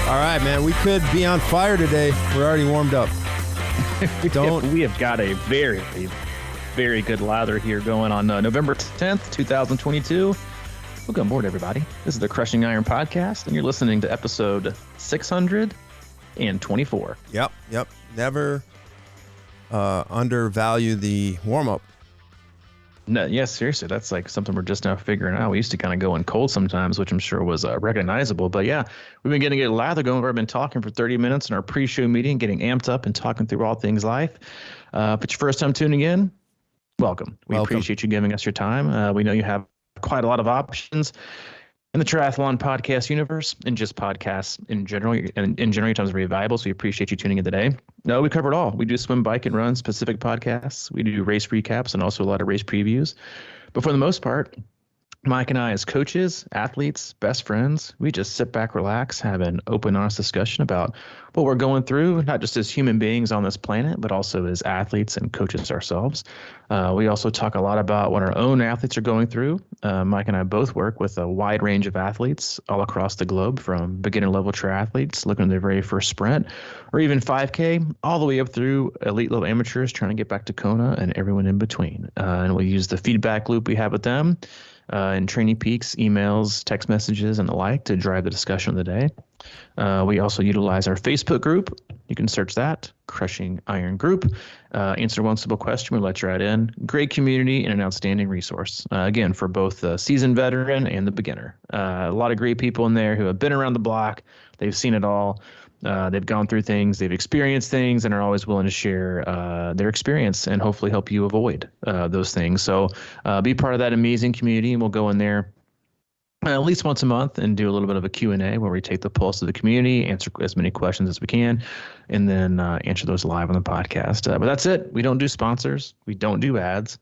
All right, man. We could be on fire today. We're already warmed up. We have got a very, very good lather here going on November 10th, 2022. Welcome aboard, everybody. This is the Crushing Iron Podcast, and you're listening to episode 624. Yep. Never undervalue the warm-up. No, yes, seriously, that's like something we're just now figuring out. We used to kind of go in cold sometimes, which I'm sure was recognizable. But yeah, we've been getting a lather going. We've been talking for 30 minutes in our pre-show meeting, getting amped up and talking through all things life. If it's your first time tuning in, welcome. We appreciate you giving us your time. We know you have quite a lot of options in the triathlon podcast universe and just podcasts in general. And in general, your time is very valuable, so we appreciate you tuning in today. No, we cover it all. We do swim, bike, and run specific podcasts. We do race recaps and also a lot of race previews. But for the most part, Mike and I, as coaches, athletes, best friends, we just sit back, relax, have an open, honest discussion about what we're going through, not just as human beings on this planet, but also as athletes and coaches ourselves. We also talk a lot about what our own athletes are going through. Mike and I both work with a wide range of athletes all across the globe, from beginner level triathletes looking at their very first sprint, or even 5K, all the way up through elite level amateurs trying to get back to Kona and everyone in between. And we'll use the feedback loop we have with them and training peaks, emails, text messages, and the like to drive the discussion of the day. We also utilize our Facebook group. You can search that, Crushing Iron Group. Answer one simple question. We'll let you right in. Great community and an outstanding resource, again, for both the seasoned veteran and the beginner. A lot of great people in there who have been around the block. They've seen it all. They've gone through things, they've experienced things, and are always willing to share their experience and hopefully help you avoid those things. So be part of that amazing community, and we'll go in there at least once a month and do a little bit of a Q&A where we take the pulse of the community, answer as many questions as we can, and then answer those live on the podcast. But that's it. We don't do sponsors. We don't do ads,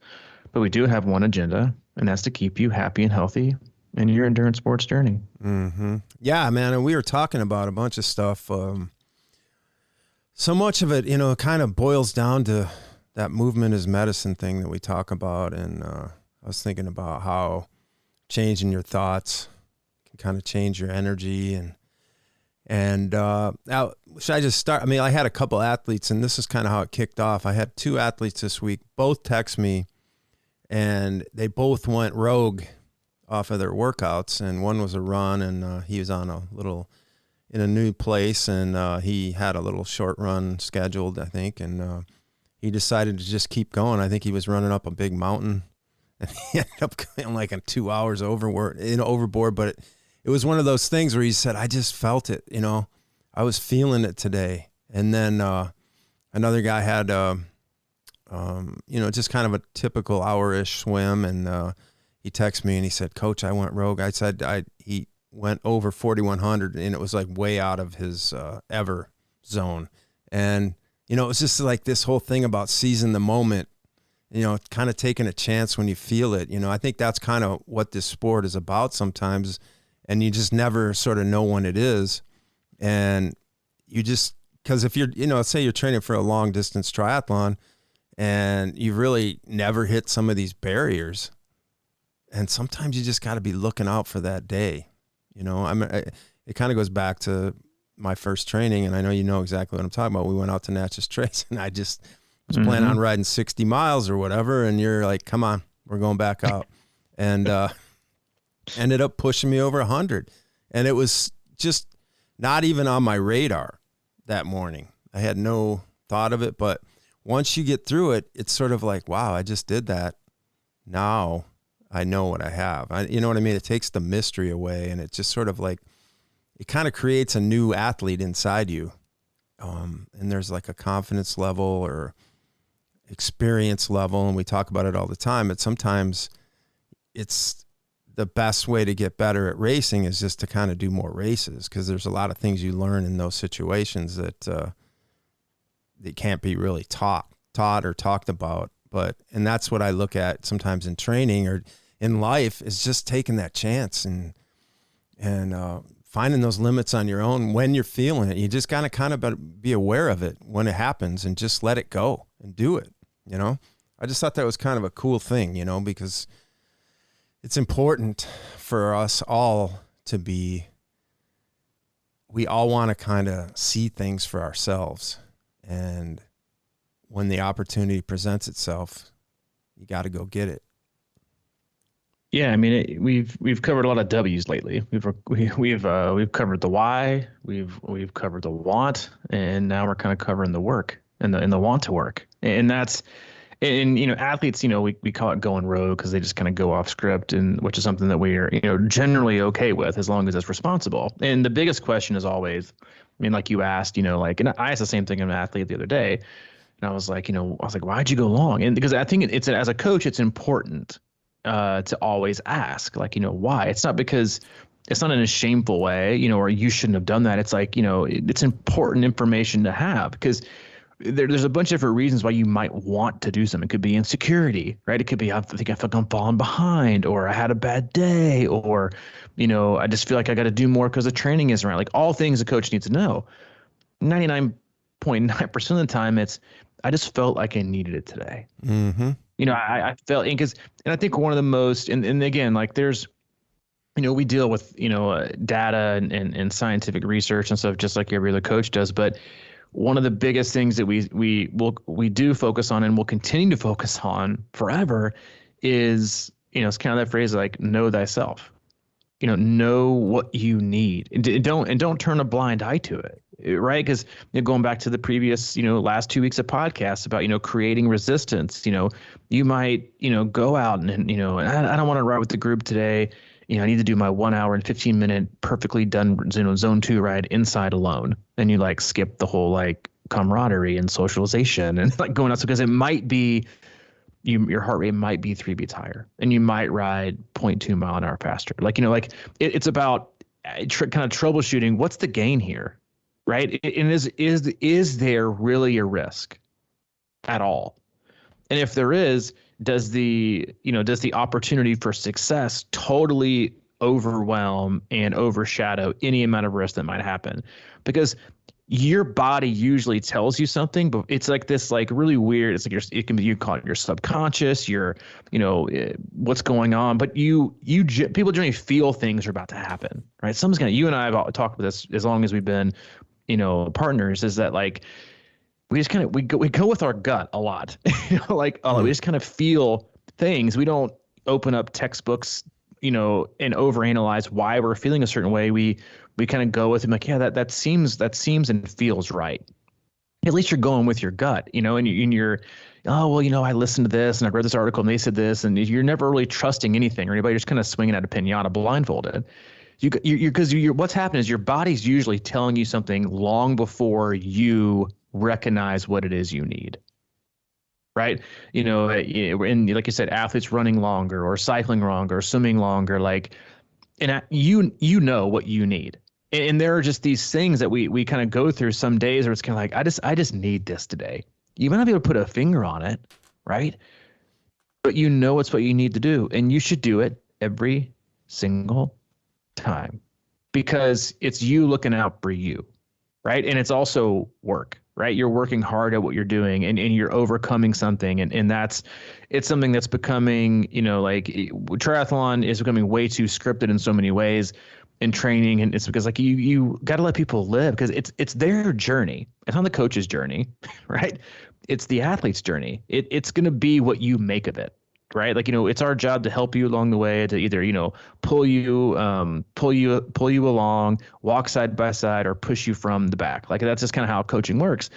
but we do have one agenda, and that's to keep you happy and healthy in your endurance sports journey. Mm-hmm. Yeah, man. And we were talking about a bunch of stuff. So much of it, kind of boils down to that movement is medicine thing that we talk about. And I was thinking about how changing your thoughts can kind of change your energy. And now, should I just start? I mean, I had a couple athletes, and this is kind of how it kicked off. I had two athletes this week, both text me, and they both went rogue off of their workouts, and one was a run, and he was on in a new place, and he had a little short run scheduled, I think, and he decided to just keep going. I think he was running up a big mountain, and he ended up going like in 2 hours overboard, but it was one of those things where he said, I just felt it, I was feeling it today. And then another guy had, just kind of a typical hour-ish swim, and he texted me and he said, Coach, I went rogue. I said he went over 4,100, and it was like way out of his ever zone. And, it was just like this whole thing about seizing the moment, kind of taking a chance when you feel it. I think that's kind of what this sport is about sometimes, and you just never sort of know when it is. And you just, because if you're, say you're training for a long distance triathlon and you've really never hit some of these barriers, and sometimes you just got to be looking out for that day. It kind of goes back to my first training, and I know you know exactly what I'm talking about. We went out to Natchez Trace, and I just was planning on riding 60 miles or whatever, and you're like, come on, we're going back out. And ended up pushing me over 100. And it was just not even on my radar that morning. I had no thought of it, but once you get through it, it's sort of like, wow, I just did that. Now I know what I have. You know what I mean? It takes the mystery away, and it just sort of like, it kind of creates a new athlete inside you. And there's like a confidence level or experience level, and we talk about it all the time, but sometimes it's the best way to get better at racing is just to kind of do more races, because there's a lot of things you learn in those situations that they can't be really taught or talked about. And that's what I look at sometimes in training or in life, is just taking that chance and finding those limits on your own when you're feeling it. You just gotta kind of be aware of it when it happens and just let it go and do it. I just thought that was kind of a cool thing, because it's important for us all to be we all want to kind of see things for ourselves. And when the opportunity presents itself, you got to go get it. Yeah, I mean, we've covered a lot of W's lately. We've covered the why, we've covered the want, and now we're kind of covering the work and the want to work. And that's, and athletes, we call it going rogue because they just kind of go off script, and which is something that we are generally okay with as long as it's responsible. And the biggest question is always, I mean, like you asked, and I asked the same thing of an athlete the other day, and I was like, why'd you go long? And because I think it's as a coach, it's important to always ask, like, why. It's not because it's not in a shameful way, or you shouldn't have done that. It's like, it's important information to have, because there's a bunch of different reasons why you might want to do something. It could be insecurity, right? It could be, I feel like I'm falling behind, or I had a bad day, or, I just feel like I got to do more because the training isn't right. Like, all things a coach needs to know. 99.9% of the time, I just felt like I needed it today. Mm-hmm. I felt, and I think one of the most, and again, like, there's, we deal with, data and scientific research and stuff, just like every other coach does. But one of the biggest things that we do focus on and will continue to focus on forever is, it's kind of that phrase, like, know thyself. Know what you need, and don't turn a blind eye to it. Right. Because going back to the previous, last 2 weeks of podcasts about, creating resistance, you might, go out and I don't want to ride with the group today. I need to do my 1 hour and 15-minute perfectly done, zone 2 ride inside alone. And you like skip the whole like camaraderie and socialization and like going out. Because it might be your heart rate might be 3 beats higher, and you might ride 0.2 mile an hour faster. Like, it's about kind of troubleshooting. What's the gain here? Right. And is there really a risk at all? And if there is, does the opportunity for success totally overwhelm and overshadow any amount of risk that might happen? Because your body usually tells you something, but it's like this, like, really weird. It's like you call it your subconscious, what's going on, but people generally feel things are about to happen, right? You and I have talked about this as long as we've been, partners, is that, like, we just kind of, we go with our gut a lot, we just kind of feel things. We don't open up textbooks, and overanalyze why we're feeling a certain way. We kind of go with it, like, yeah, that seems and feels right. At least you're going with your gut, and you're, oh, well, I listened to this and I read this article and they said this, and you're never really trusting anything or anybody. You're just kind of swinging at a pinata blindfolded. Because what's happening is your body's usually telling you something long before you recognize what it is you need. Right. And like you said, athletes running longer or cycling longer or swimming longer, like, and you know what you need. And there are just these things that we kind of go through some days where it's kind of like, I just need this today. You might not be able to put a finger on it. Right. But it's what you need to do. And you should do it every single time, because it's you looking out for you. Right. And it's also work. Right. You're working hard at what you're doing, and you're overcoming something. And it's something that's becoming, like, triathlon is becoming way too scripted in so many ways in training. And it's because, like, you got to let people live, because it's their journey. It's not the coach's journey. Right. It's the athlete's journey. It's going to be what you make of it. Right. Like, it's our job to help you along the way, to either, pull you along, walk side by side, or push you from the back. Like, that's just kind of how coaching works.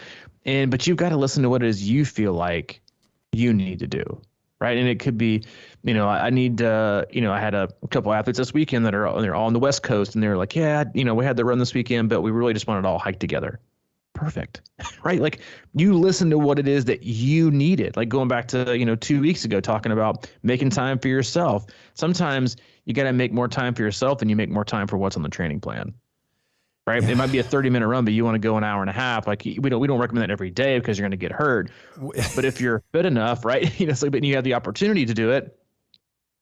But you've got to listen to what it is you feel like you need to do. Right. And it could be, I need, I had a couple athletes this weekend they're all on the West Coast, and they're like, yeah, we had the run this weekend, but we really just wanted to all hike together. Perfect. Right. Like, you listen to what it is that you needed, like going back to, 2 weeks ago, talking about making time for yourself. Sometimes you got to make more time for yourself than you make more time for what's on the training plan. Right. Yeah. It might be a 30-minute run, but you want to go an hour and a half. Like, we don't recommend that every day, because you're going to get hurt. But if you're fit enough, right, but you have the opportunity to do it.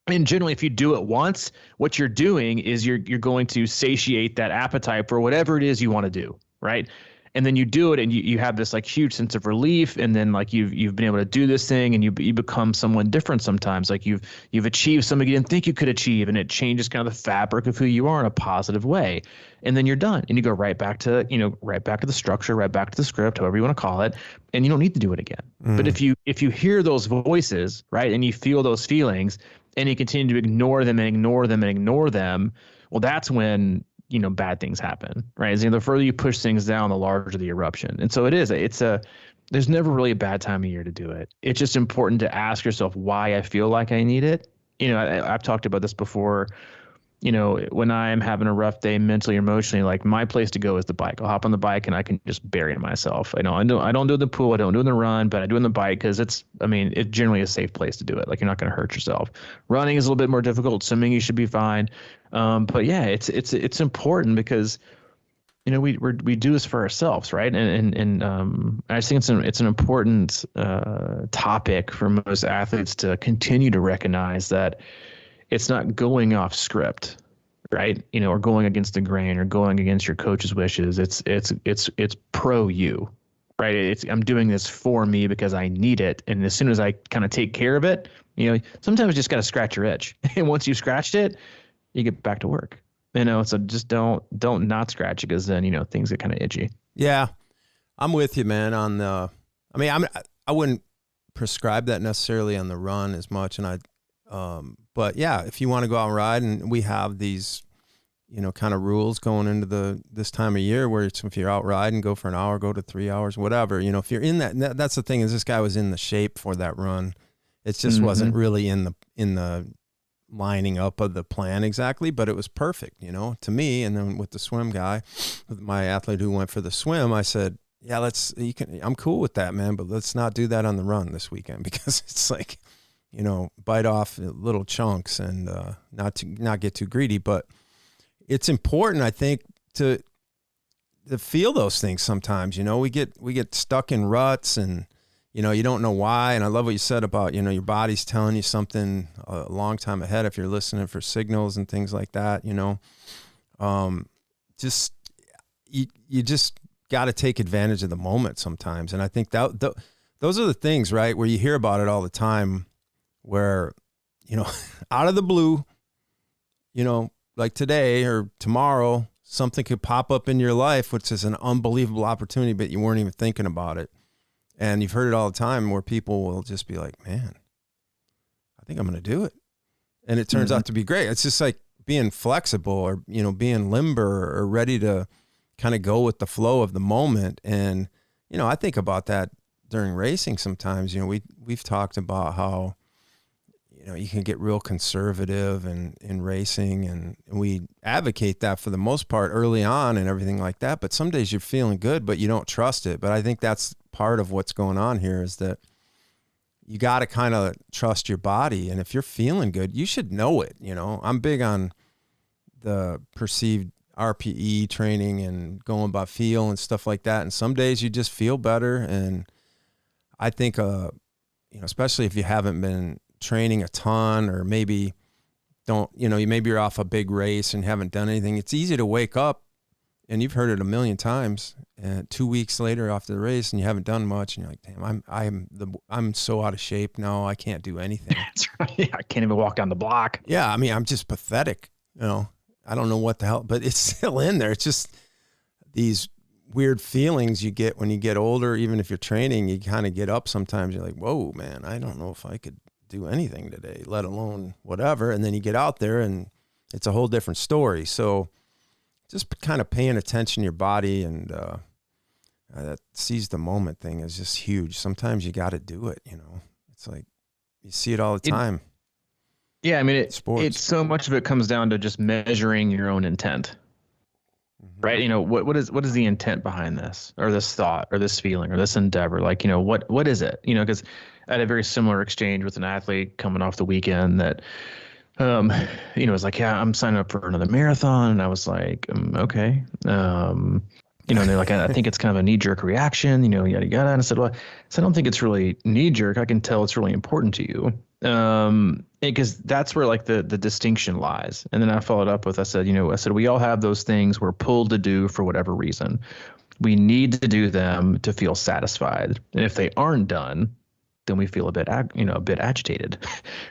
And generally, if you do it once, what you're doing is you're going to satiate that appetite for whatever it is you want to do. Right. And then you do it and you have this like huge sense of relief. And then like you've been able to do this thing and you become someone different sometimes. Like you've achieved something you didn't think you could achieve, and it changes kind of the fabric of who you are in a positive way. And then you're done and you go right back to, right back to the structure, right back to the script, however you want to call it. And you don't need to do it again. But if you hear those voices, right, and you feel those feelings and you continue to ignore them and ignore them and ignore them, well, that's when bad things happen, right? The further you push things down, the larger the eruption. And so there's never really a bad time of year to do it. It's just important to ask yourself why I feel like I need it. I've talked about this before. When I'm having a rough day mentally or emotionally, like my place to go is the bike. I'll hop on the bike and I can just bury myself. I don't do the pool. I don't do the run, but I do in the bike because it's generally a safe place to do it. Like you're not going to hurt yourself. Running is a little bit more difficult. Swimming, you should be fine. But yeah, it's important because, we do this for ourselves, right? And I just think it's an important topic for most athletes to continue to recognize that it's not going off script, right? Or going against the grain or going against your coach's wishes. It's pro you, right? I'm doing this for me because I need it. And as soon as I kind of take care of it, sometimes you just got to scratch your itch. And once you've scratched it, you get back to work. So just don't not scratch it because then, things get kind of itchy. Yeah, I'm with you, man. I wouldn't prescribe that necessarily on the run as much. But yeah, if you want to go out and ride, and we have these, kind of rules going into this time of year where if you're out riding, go for an hour, go to 3 hours, whatever, if you're in that's the thing is this guy was in the shape for that run. It just wasn't really in the lining up of the plan exactly, but it was perfect, to me. And then with the swim guy, with my athlete who went for the swim, I said, yeah, I'm cool with that, man, but let's not do that on the run this weekend because it's like, bite off little chunks and not get too greedy. But it's important, I think, to feel those things sometimes. We get stuck in ruts and you don't know why. And I love what you said about your body's telling you something a long time ahead if you're listening for signals and things like that. Just you just got to take advantage of the moment sometimes. And I think that those are the things, right, where you hear about it all the time. Where, out of the blue, like today or tomorrow, something could pop up in your life, which is an unbelievable opportunity, but you weren't even thinking about it. And you've heard it all the time where people will just be like, man, I think I'm going to do it. And it turns out to be great. It's just like being flexible or, being limber or ready to kind of go with the flow of the moment. And, I think about that during racing sometimes. We've talked about how, you can get real conservative in racing, and we advocate that for the most part early on and everything like that. But some days you're feeling good, but you don't trust it. But I think that's part of what's going on here is that you got to kind of trust your body. And if you're feeling good, you should know it. I'm big on the perceived RPE training and going by feel and stuff like that. And some days you just feel better. And I think, especially if you haven't been training a ton or maybe maybe you're off a big race and haven't done anything, it's easy to wake up, and you've heard it a million times, and 2 weeks later after the race and you haven't done much and you're like, damn, I'm so out of shape now, I can't do anything. That's right. Yeah, I can't even walk down the block. Yeah, I'm just pathetic. I don't know what the hell, but it's still in there. It's just these weird feelings you get when you get older. Even if you're training, you kind of get up sometimes, you're like, whoa, man, I don't know if I could do anything today, let alone whatever. And then you get out there and it's a whole different story. So just kind of paying attention to your body and that seize the moment thing is just huge. Sometimes you got to do it. It's like you see it all the time. Yeah. It's so much of it comes down to just measuring your own intent, right? What is the intent behind this or this thought or this feeling or this endeavor? Like, what is it? Because I had a very similar exchange with an athlete coming off the weekend that, was like, yeah, I'm signing up for another marathon. And I was like, okay. And they're like, I think it's kind of a knee jerk reaction, yada, yada. And I said, well, I don't think it's really knee jerk. I can tell it's really important to you. Because that's where like the distinction lies. And then I followed up with, I said, we all have those things we're pulled to do for whatever reason. We need to do them to feel satisfied. And if they aren't done, then we feel a bit agitated.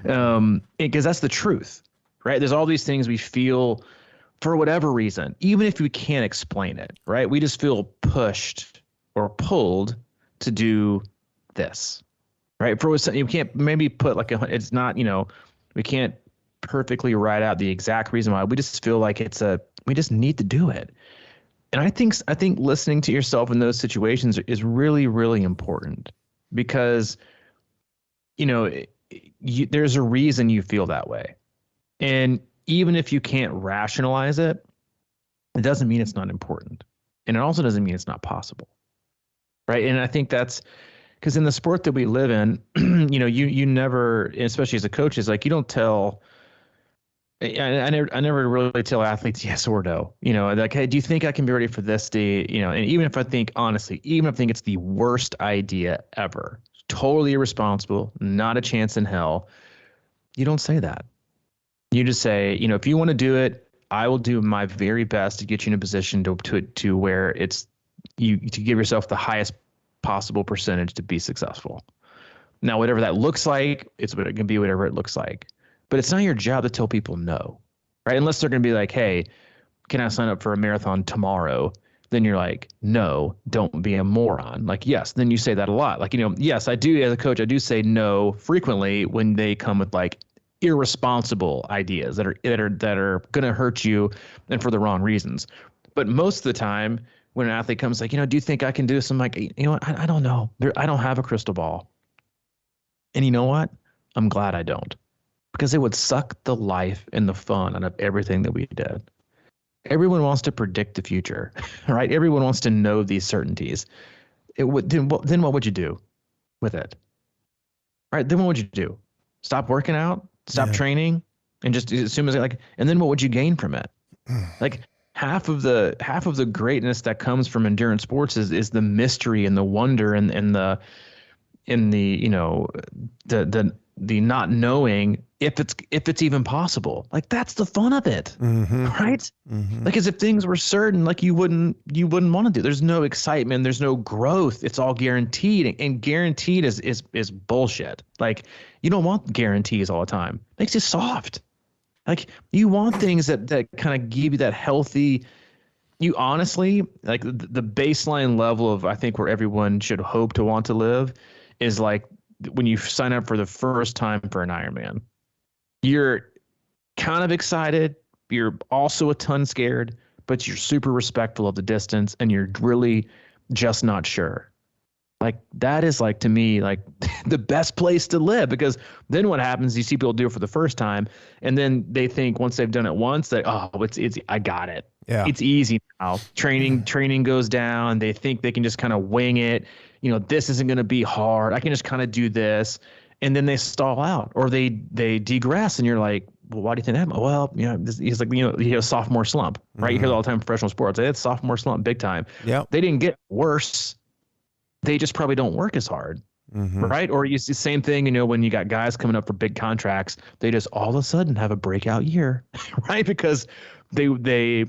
Because that's the truth, right? There's all these things we feel for whatever reason, even if we can't explain it, right? We just feel pushed or pulled to do this, right? For you can't maybe put like it's not, we can't perfectly write out the exact reason why. We just feel like we just need to do it. And I think listening to yourself in those situations is really, really important, because there's a reason you feel that way. And even if you can't rationalize it, it doesn't mean it's not important. And it also doesn't mean it's not possible. Right. And I think that's because in the sport that we live in, you never, especially as a coach, is like, you don't tell. I never really tell athletes yes or no. Like, hey, do you think I can be ready for this day? And even if I think it's the worst idea ever, totally irresponsible, not a chance in hell, you don't say that. You just say, if you want to do it, I will do my very best to get you in a position to where to give yourself the highest possible percentage to be successful. Now, whatever that looks like, it can be whatever it looks like. But it's not your job to tell people no, right? Unless they're going to be like, hey, can I sign up for a marathon tomorrow? Then you're like, no, don't be a moron. Like, yes. Then you say that a lot. Like, yes, I do, as a coach, I do say no frequently when they come with like irresponsible ideas that are going to hurt you and for the wrong reasons. But most of the time when an athlete comes like, do you think I can do this? I'm like, what? I don't know. I don't have a crystal ball. And you know what? I'm glad I don't. Because it would suck the life and the fun out of everything that we did. Everyone wants to predict the future, right? Everyone wants to know these certainties. Then what would you do with it? Right? Then what would you do? Stop working out? Stop training? And just assume it's like, and then what would you gain from it? Like half of the greatness that comes from endurance sports is the mystery and the wonder and the the not knowing if it's even possible. Like, that's the fun of it, right? Like, as if things were certain, like you wouldn't want to do. There's no excitement. There's no growth. It's all guaranteed, and guaranteed is bullshit. Like, you don't want guarantees all the time. It makes you soft. Like, you want things that kind of give you that healthy. You honestly, like, the baseline level of, I think, where everyone should hope to want to live is like when you sign up for the first time for an Ironman. You're kind of excited. You're also a ton scared, but you're super respectful of the distance, and you're really just not sure. Like, that is, like, to me, like the best place to live, because then what happens, you see people do it for the first time, and then they think once they've done it once that, oh, it's I got it. Yeah. It's easy now. Training goes down. They think they can just kind of wing it. This isn't going to be hard. I can just kind of do this. And then they stall out, or they degress, and you're like, well, why do you think that? Well, he's like, sophomore slump, right? You hear that all the time in professional sports. It's sophomore slump big time. Yeah. They didn't get worse. They just probably don't work as hard, right? Or you see the same thing, when you got guys coming up for big contracts, they just all of a sudden have a breakout year, right? Because they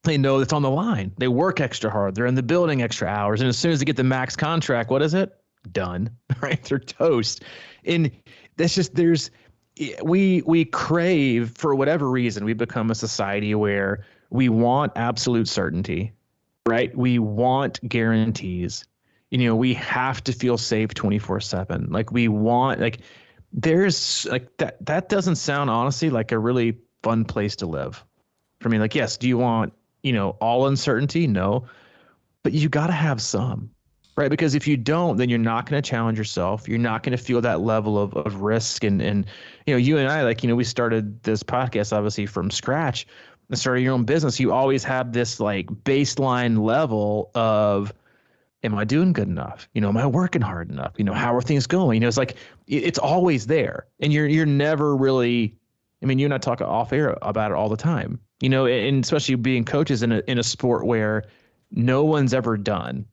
know it's on the line. They work extra hard. They're in the building extra hours. And as soon as they get the max contract, what is it? Done, right? They're toast. And that's just, we crave, for whatever reason, we've become a society where we want absolute certainty, right? We want guarantees. We have to feel safe 24/7. Like, we want, like, there's like that doesn't sound, honestly, like a really fun place to live for me. Like, yes, do you want, all uncertainty? No, but you got to have some, right? Because if you don't, then you're not going to challenge yourself. You're not going to feel that level of risk. And you and I, like, we started this podcast obviously from scratch and started your own business. You always have this like baseline level of, am I doing good enough? Am I working hard enough? How are things going? It's like, it's always there, and you're never really, I mean, you and I talk off air about it all the time, and especially being coaches in a sport where no one's ever done,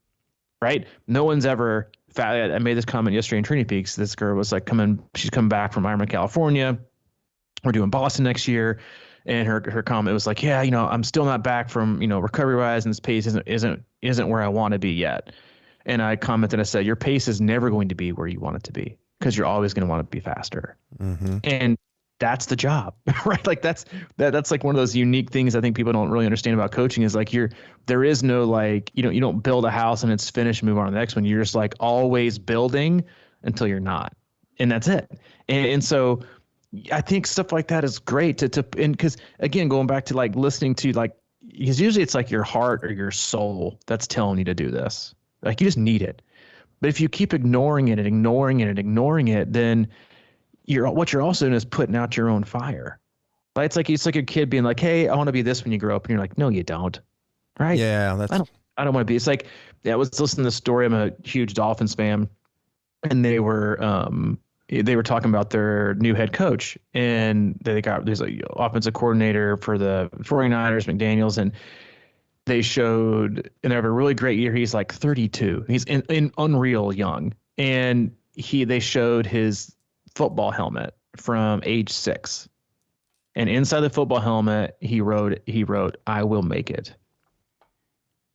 right? No one's ever, I made this comment yesterday in Trinity Peaks. This girl was like she's coming back from Ironman, California. We're doing Boston next year. And her comment was like, yeah, I'm still not back from, recovery wise, and this pace isn't where I want to be yet. And I commented, I said, your pace is never going to be where you want it to be, because you're always going to want to be faster. Mm-hmm. And that's the job, right? Like that's like one of those unique things I think people don't really understand about coaching, is like there is no, like, you don't build a house and it's finished and move on to the next one. You're just like always building until you're not. And that's it. And so I think stuff like that is great and because again, going back to like listening to, like, because usually it's like your heart or your soul that's telling you to do this. Like you just need it. But if you keep ignoring it and ignoring it and ignoring it, then what you're also doing is putting out your own fire. Like it's like a kid being like, hey, I want to be this when you grow up. And you're like, no, you don't. Right. Yeah. I don't want to be. It's like, I was listening to the story. I'm a huge Dolphins fan, and they were talking about their new head coach, and there's an offensive coordinator for the 49ers, McDaniels, and they showed, and they have a really great year. He's like 32. He's in unreal young. And they showed his football helmet from age 6. And inside the football helmet, he wrote, I will make it.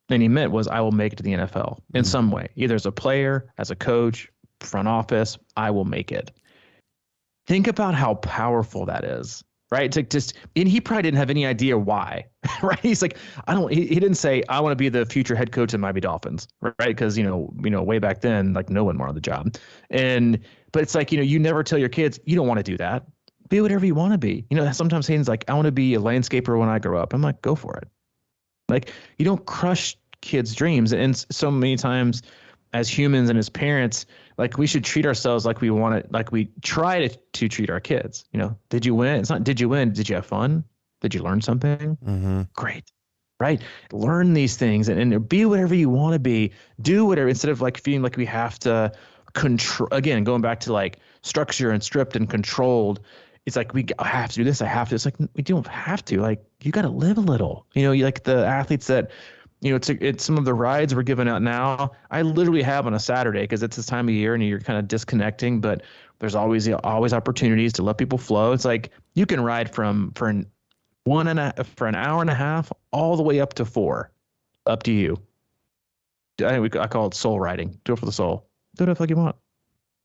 And he meant was, I will make it to the NFL in some way, either as a player, as a coach, front office, I will make it. Think about how powerful that is, right? It's like and he probably didn't have any idea why, right? He's like, he didn't say, I want to be the future head coach of Miami Dolphins, right? Because, way back then, like no one wanted the job. But it's like, you never tell your kids, you don't want to do that. Be whatever you want to be. Sometimes Hayden's like, I want to be a landscaper when I grow up. I'm like, go for it. Like, you don't crush kids' dreams. And so many times as humans and as parents, like, we should treat ourselves like we want it, like we try to treat our kids. Did you win? It's not, did you win? Did you have fun? Did you learn something? Mm-hmm. Great. Right. Learn these things and be whatever you want to be. Do whatever, instead of like feeling like we have to control. Again, going back to like structure and stripped and controlled. It's like, I have to do this. I have to. It's like, we don't have to. Like, you got to live a little. You like the athletes that, it's some of the rides we're giving out now. I literally have on a Saturday, because it's this time of year and you're kind of disconnecting, but there's always opportunities to let people flow. It's like you can ride for an hour and a half all the way up to 4, up to you. I call it soul riding. Do it for the soul. Do it like you want.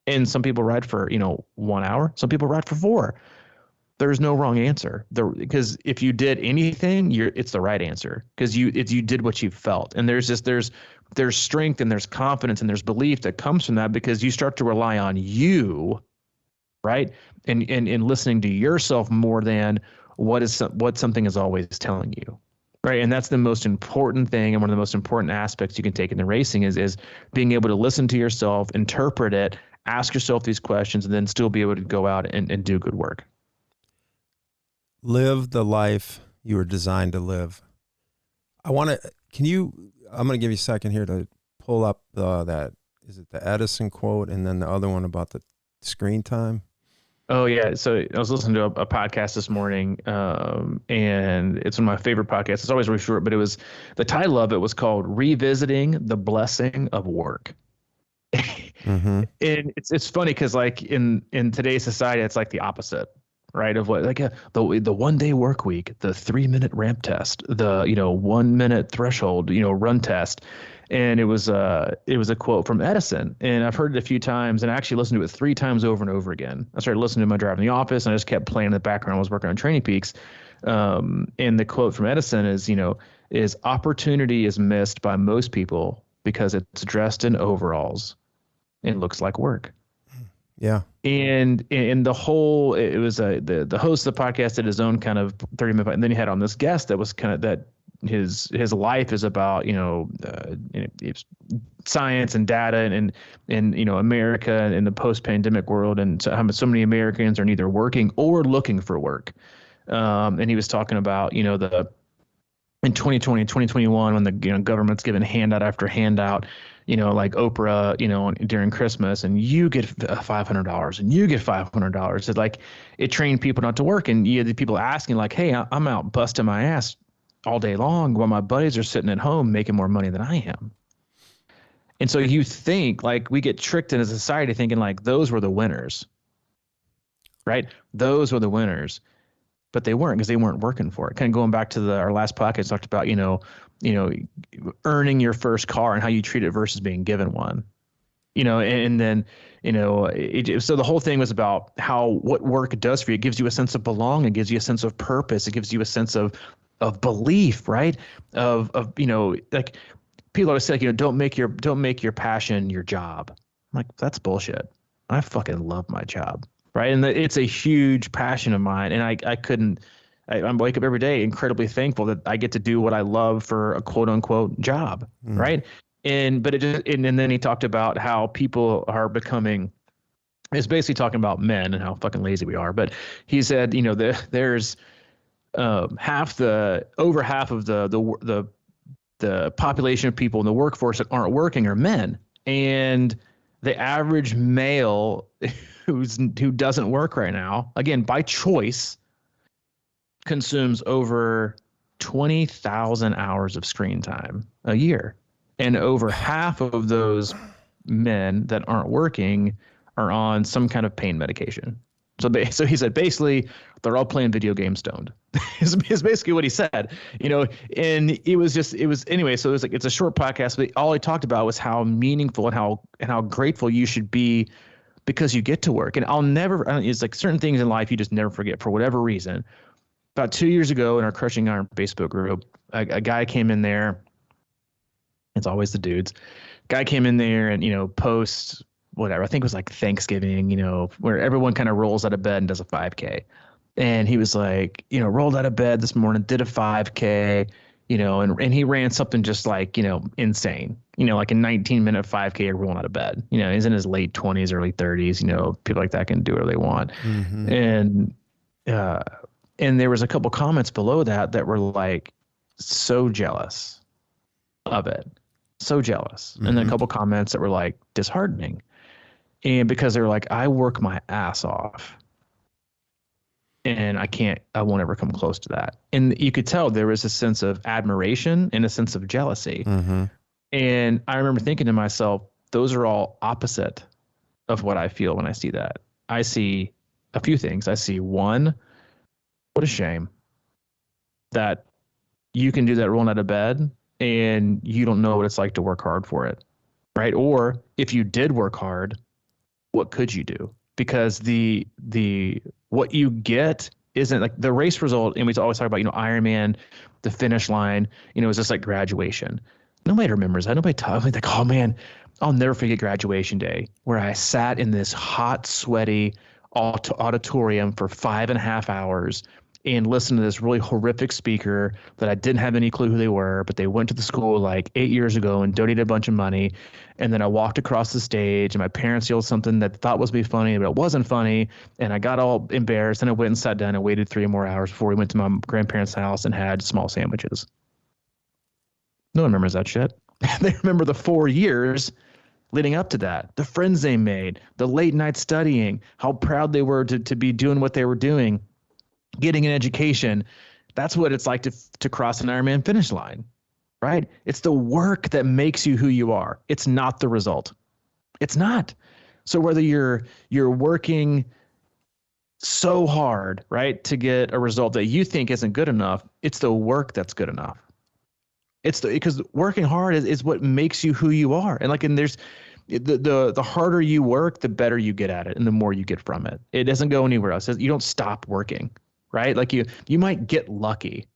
And some people ride for 1 hour. Some people ride for 4. There's no wrong answer. Because if you did anything, it's the right answer, because you did what you felt. And there's strength and there's confidence and there's belief that comes from that, because you start to rely on you, right? And listening to yourself more than what something is always telling you, right? And that's the most important thing, and one of the most important aspects you can take in the racing is being able to listen to yourself, interpret it, ask yourself these questions, and then still be able to go out and do good work. Live the life you were designed to live. I'm going to give you a second here to pull up is it the Edison quote, and then the other one about the screen time? Oh yeah. So I was listening to a podcast this morning, and it's one of my favorite podcasts. It's always really short, but the title of it was called Revisiting the Blessing of Work. Mm-hmm. And it's funny, because like in today's society, it's like the opposite, right? Of what, like the 1 day work week, the 3-minute ramp test, the 1 minute threshold, run test. And it was a quote from Edison, and I've heard it a few times, and I actually listened to it 3 times over and over again. I started listening to my drive in the office, and I just kept playing in the background. I was working on Training Peaks. And the quote from Edison is opportunity is missed by most people because it's dressed in overalls and looks like work. Yeah. And the whole, it was the host of the podcast did his own kind of 30-minute, and then he had on this guest that was kind of that his life is about, science and data and America in the post-pandemic world. And so many Americans are neither working or looking for work. And he was talking about, in 2020 and 2021, when the government's giving handout after handout, like Oprah, during Christmas, and you get $500 and you get $500. It's like it trained people not to work. And you had the people asking like, hey, I'm out busting my ass all day long while my buddies are sitting at home making more money than I am. And so you think, like, we get tricked in a society thinking like those were the winners, right? Those were the winners. but they weren't, because they weren't working for it. Kind of going back to our last podcast, talked about, earning your first car and how you treat it versus being given one. And then, so the whole thing was about what work does for you. It gives you a sense of belonging. It gives you a sense of purpose. It gives you a sense of belief, right? Of like people always say, like, don't make your passion your job. I'm like, that's bullshit. I fucking love my job, right? And it's a huge passion of mine. And I wake up every day incredibly thankful that I get to do what I love for a quote unquote job, right? And then he talked about how people are becoming. It's basically talking about men and how fucking lazy we are. But he said, there's over half of the population of people in the workforce that aren't working are men, and the average male who doesn't work right now, again by choice, consumes over 20,000 hours of screen time a year. And over half of those men that aren't working are on some kind of pain medication. So he said, basically, they're all playing video games stoned. is basically what he said, and it was anyway. So it's a short podcast, but all he talked about was how meaningful and how grateful you should be because you get to work. And it's like certain things in life you just never forget for whatever reason. About 2 years ago in our Crushing Iron Facebook group, a guy came in there. It's always the dudes. Guy came in there and, post whatever. I think it was like Thanksgiving, where everyone kind of rolls out of bed and does a 5K. And he was like, rolled out of bed this morning, did a 5K, and he ran something just like, insane, like a 19-minute 5K rolling out of bed. He's in his late 20s, early 30s, people like that can do whatever they want. Mm-hmm. And there was a couple comments below that were like so jealous of it. So jealous. Mm-hmm. And then a couple comments that were like disheartening. And because they were like, I work my ass off and I won't ever come close to that. And you could tell there was a sense of admiration and a sense of jealousy. Mm-hmm. And I remember thinking to myself, those are all opposite of what I feel when I see that. I see a few things. I see, one, what a shame that you can do that rolling out of bed and you don't know what it's like to work hard for it, right? Or if you did work hard, what could you do? Because the what you get isn't like the race result. And we always talk about, Ironman, the finish line, is just like graduation. Nobody remembers that. Nobody talks like, oh man, I'll never forget graduation day where I sat in this hot, sweaty auditorium for 5.5 hours and listened to this really horrific speaker that I didn't have any clue who they were, but they went to the school like 8 years ago and donated a bunch of money. And then I walked across the stage and my parents yelled something that thought was be funny, but it wasn't funny. And I got all embarrassed and I went and sat down and waited 3 more hours before we went to my grandparents' house and had small sandwiches. No one remembers that shit. They remember the 4 years leading up to that, the friends they made, the late night studying, how proud they were to be doing what they were doing, getting an education. That's what it's like to cross an Ironman finish line, right? It's the work that makes you who you are. It's not the result. It's not. So whether you're working so hard, right, to get a result that you think isn't good enough, it's the work that's good enough. Because working hard is what makes you who you are. And there's the harder you work, the better you get at it and the more you get from it. It doesn't go anywhere else. You don't stop working, right? Like you might get lucky,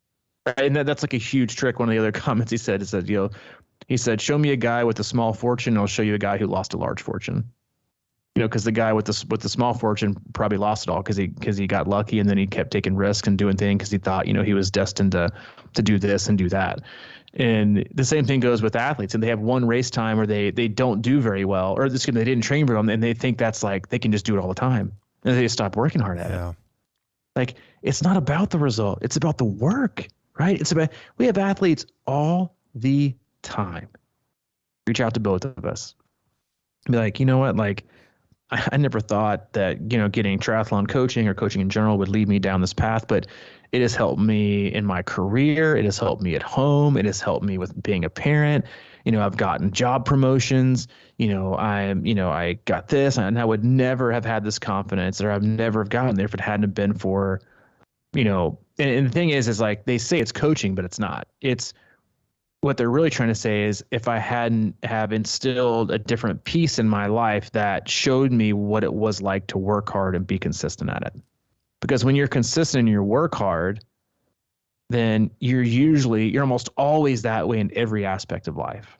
right? And that's like a huge trick. One of the other comments he said, he said, show me a guy with a small fortune, and I'll show you a guy who lost a large fortune. Because the guy with the small fortune probably lost it all because he got lucky, and then he kept taking risks and doing things because he thought, he was destined to do this and do that. And the same thing goes with athletes, and they have one race time where they don't do very well, or they didn't train very well, and they think that's like they can just do it all the time, and they just stop working hard at it. Like, it's not about the result; it's about the work, right? We have athletes all the time. Reach out to both of us, be like, you know what, like. I never thought that, getting triathlon coaching or coaching in general would lead me down this path, but it has helped me in my career. It has helped me at home. It has helped me with being a parent. I've gotten job promotions. I got this, and I would never have had this confidence, or I've never have gotten there if it hadn't been for And the thing is like they say it's coaching, but it's not. It's what they're really trying to say is if I hadn't have instilled a different piece in my life that showed me what it was like to work hard and be consistent at it. Because when you're consistent and you work hard, then you're almost always that way in every aspect of life.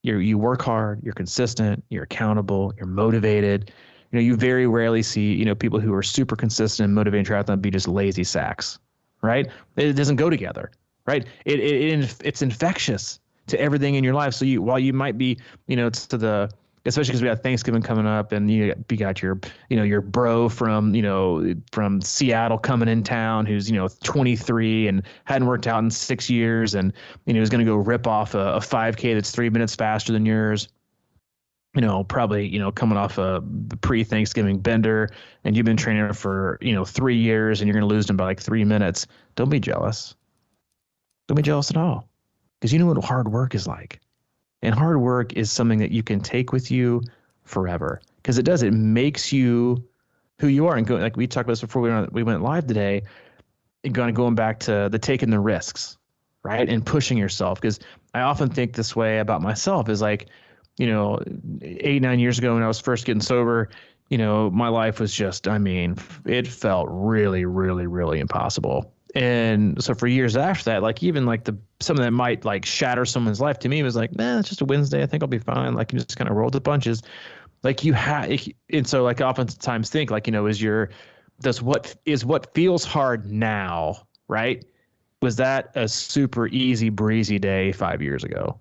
You work hard, you're consistent, you're accountable, you're motivated. You very rarely see, people who are super consistent and motivated in triathlon be just lazy sacks, right? It doesn't go together, right? It's infectious to everything in your life. So while you might be, especially because we have Thanksgiving coming up, and you got your bro from Seattle coming in town who's 23 and hadn't worked out in 6 years, and is going to go rip off a 5K that's 3 minutes faster than yours. Probably coming off a pre-Thanksgiving bender, and you've been training for 3 years, and you're going to lose them by like 3 minutes. Don't be jealous. Don't be jealous at all, because you know what hard work is like. And hard work is something that you can take with you forever, because it makes you who you are. And like we talked about this before we went live today, going back to the taking the risks, right? And pushing yourself. Because I often think this way about myself is like, 8-9 years ago when I was first getting sober, my life was just, it felt really, really, really impossible. And so for years after that, like even like something that might like shatter someone's life, to me was like, it's just a Wednesday. I think I'll be fine. Like you just kind of roll the punches. Like and so like oftentimes think like, what feels hard now, right? Was that a super easy breezy day 5 years ago?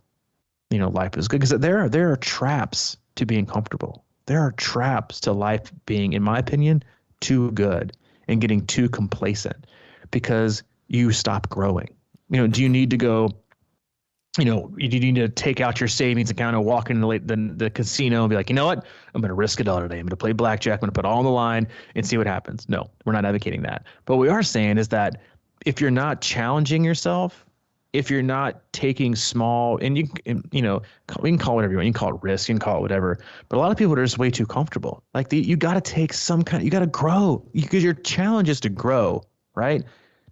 Life is good, because there are traps to being comfortable. There are traps to life being, in my opinion, too good and getting too complacent, because you stop growing. Do you need to go, you need to take out your savings account and walk into the casino and be like, you know what? I'm going to risk it all today. I'm going to play blackjack. I'm going to put it all on the line and see what happens. No, we're not advocating that. But what we are saying is that if you're not challenging yourself, if you're not taking small, and we can call it whatever you want. You can call it risk, you can call it whatever. But a lot of people are just way too comfortable. Like you got to take you got to grow, because your challenge is to grow, right?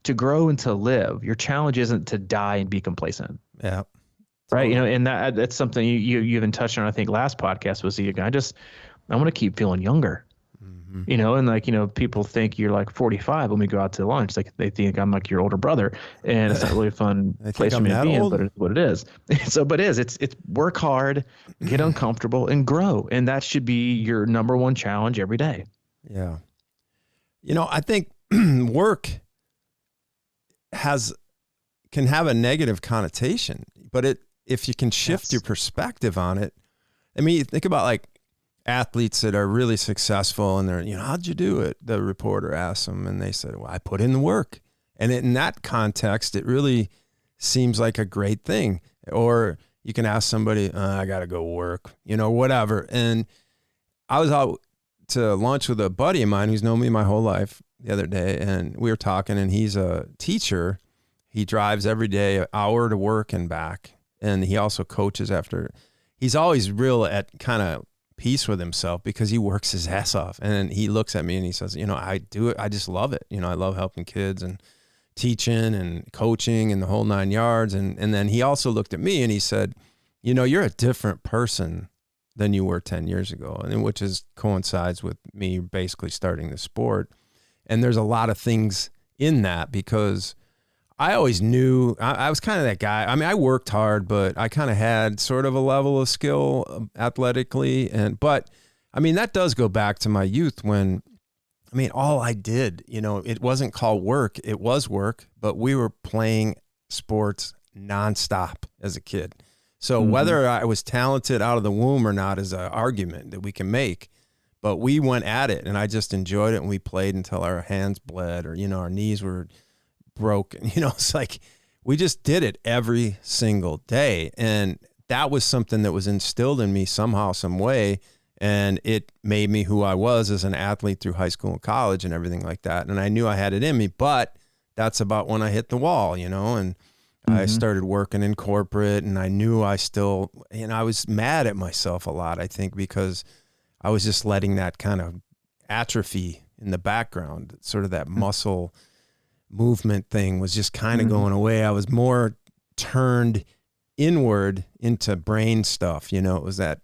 To grow and to live. Your challenge isn't to die and be complacent. Yeah. Right. And that's something you even touched on, I think last podcast was I want to keep feeling younger. And like, people think you're like 45 when we go out to lunch. Like they think I'm like your older brother, and it's not really a fun place for me to be in, but it's what it is. It's work hard, get uncomfortable, and grow. And that should be your number one challenge every day. Yeah. I think work can have a negative connotation, but if you can shift your perspective on it, you think about like athletes that are really successful, and they're, how'd you do it? The reporter asked them, and they said, well, I put in the work. And in that context, it really seems like a great thing. Or you can ask somebody, I got to go work, whatever. And I was out to lunch with a buddy of mine who's known me my whole life the other day, and we were talking, and he's a teacher. He drives every day an hour to work and back. And he also coaches after. He's always real at kind of peace with himself, because he works his ass off. And he looks at me and he says, I do it. I just love it. I love helping kids and teaching and coaching and the whole 9 yards. And then he also looked at me and he said, you're a different person than you were 10 years ago. And which coincides with me basically starting the sport. And there's a lot of things in that, because I always knew I was kind of that guy. I worked hard, but I kind of had sort of a level of skill athletically. But that does go back to my youth when, all I did, it wasn't called work. It was work, but we were playing sports nonstop as a kid. So whether I was talented out of the womb or not is an argument that we can make, but we went at it, and I just enjoyed it. And we played until our hands bled, or, our knees were broken. It's like we just did it every single day, and that was something that was instilled in me somehow, some way, and it made me who I was as an athlete through high school and college and everything like that. And I knew I had it in me, but that's about when I hit the wall, and I started working in corporate, and I knew I was mad at myself a lot, I think, because I was just letting that kind of atrophy in the background, sort of that muscle movement thing was just kind of going away. I was more turned inward into brain stuff. You know, it was that